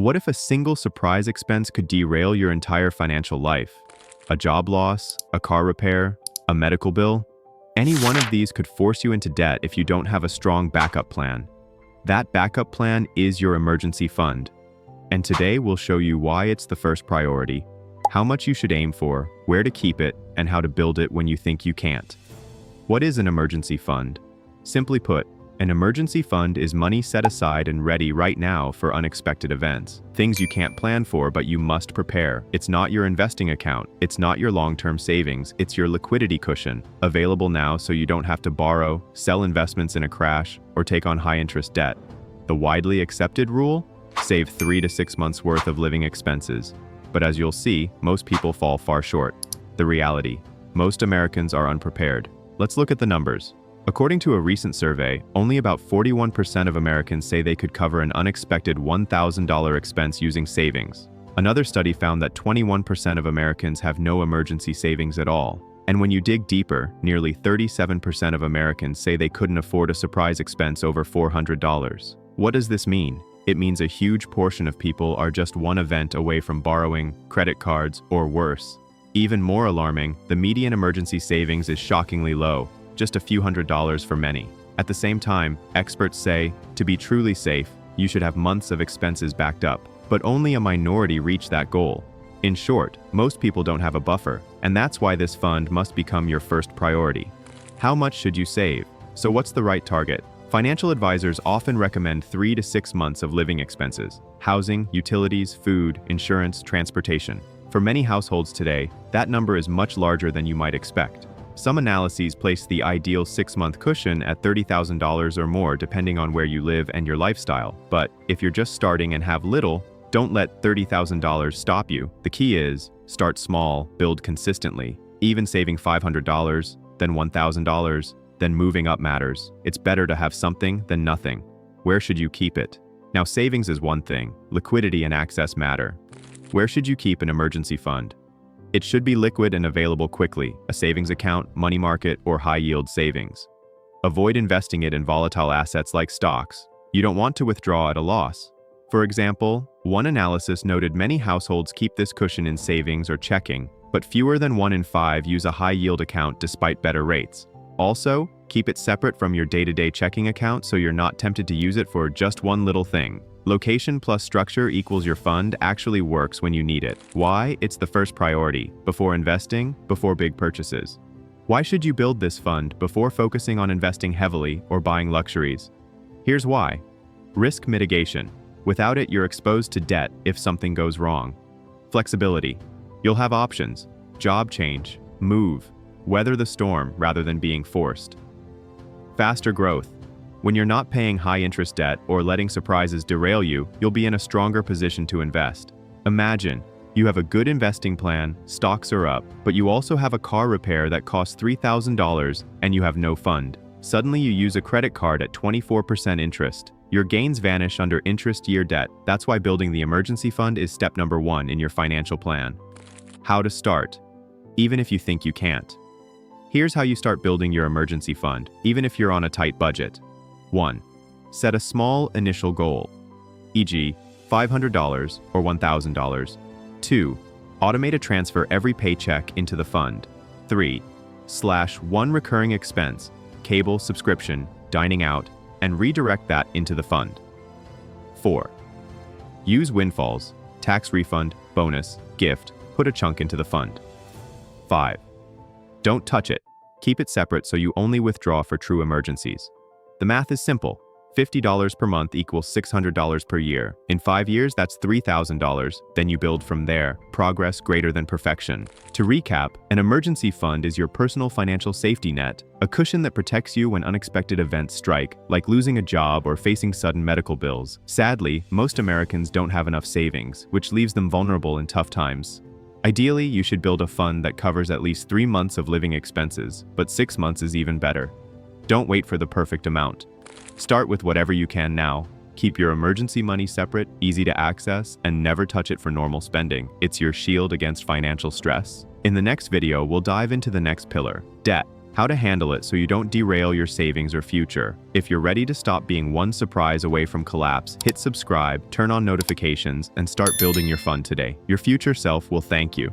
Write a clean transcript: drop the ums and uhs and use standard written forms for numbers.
What if a single surprise expense could derail your entire financial life? A job loss, a car repair, a medical bill? Any one of these could force you into debt if you don't have a strong backup plan. That backup plan is your emergency fund. And today we'll show you why it's the first priority, how much you should aim for, where to keep it, and how to build it when you think you can't. What is an emergency fund? Simply put, an emergency fund is money set aside and ready right now for unexpected events. Things you can't plan for, but you must prepare. It's not your investing account. It's not your long-term savings. It's your liquidity cushion, available now so you don't have to borrow, sell investments in a crash, or take on high-interest debt. The widely accepted rule? Save 3 to 6 months worth of living expenses. But as you'll see, most people fall far short. The reality: most Americans are unprepared. Let's look at the numbers. According to a recent survey, only about 41% of Americans say they could cover an unexpected $1,000 expense using savings. Another study found that 21% of Americans have no emergency savings at all. And when you dig deeper, nearly 37% of Americans say they couldn't afford a surprise expense over $400. What does this mean? It means a huge portion of people are just one event away from borrowing, credit cards, or worse. Even more alarming, the median emergency savings is shockingly low, just a few $100s for many. At the same time, experts say, to be truly safe, you should have months of expenses backed up, but only a minority reach that goal. In short, most people don't have a buffer, and that's why this fund must become your first priority. How much should you save? So what's the right target? Financial advisors often recommend 3 to 6 months of living expenses: housing, utilities, food, insurance, transportation. For many households today, that number is much larger than you might expect. Some analyses place the ideal 6-month cushion at $30,000 or more depending on where you live and your lifestyle. But if you're just starting and have little, don't let $30,000 stop you. The key is, start small, build consistently. Even saving $500, then $1,000, then moving up matters. It's better to have something than nothing. Where should you keep it? Now, savings is one thing. Liquidity and access matter. Where should you keep an emergency fund? It should be liquid and available quickly: a savings account, money market, or high-yield savings. Avoid investing it in volatile assets like stocks. You don't want to withdraw at a loss. For example, one analysis noted many households keep this cushion in savings or checking, but fewer than 1 in 5 use a high-yield account despite better rates. Also, keep it separate from your day-to-day checking account so you're not tempted to use it for just one little thing. Location plus structure equals your fund actually works when you need it. Why? It's the first priority, before investing, before big purchases. Why should you build this fund before focusing on investing heavily or buying luxuries? Here's why. Risk mitigation. Without it, you're exposed to debt if something goes wrong. Flexibility. You'll have options: job change, move, weather the storm rather than being forced. Faster growth. When you're not paying high-interest debt or letting surprises derail you, you'll be in a stronger position to invest. Imagine, you have a good investing plan, stocks are up, but you also have a car repair that costs $3,000 and you have no fund. Suddenly you use a credit card at 24% interest. Your gains vanish under interest-year debt. That's why building the emergency fund is step number 1 in your financial plan. How to start, even if you think you can't. Here's how you start building your emergency fund, even if you're on a tight budget. 1. Set a small initial goal, e.g., $500 or $1,000. 2. Automate a transfer every paycheck into the fund. 3. Slash one recurring expense, cable subscription, dining out, and redirect that into the fund. 4. Use windfalls, tax refund, bonus, gift, put a chunk into the fund. 5. Don't touch it. Keep it separate so you only withdraw for true emergencies. The math is simple. $50 per month equals $600 per year. In 5 years, that's $3,000. Then you build from there. Progress greater than perfection. To recap, an emergency fund is your personal financial safety net, a cushion that protects you when unexpected events strike, like losing a job or facing sudden medical bills. Sadly, most Americans don't have enough savings, which leaves them vulnerable in tough times. Ideally, you should build a fund that covers at least 3 months of living expenses, but 6 months is even better. Don't wait for the perfect amount. Start with whatever you can now. Keep your emergency money separate, easy to access, and never touch it for normal spending. It's your shield against financial stress. In the next video, we'll dive into the next pillar, debt. how to handle it so you don't derail your savings or future. If you're ready to stop being one surprise away from collapse, hit subscribe, turn on notifications, and start building your fund today. Your future self will thank you.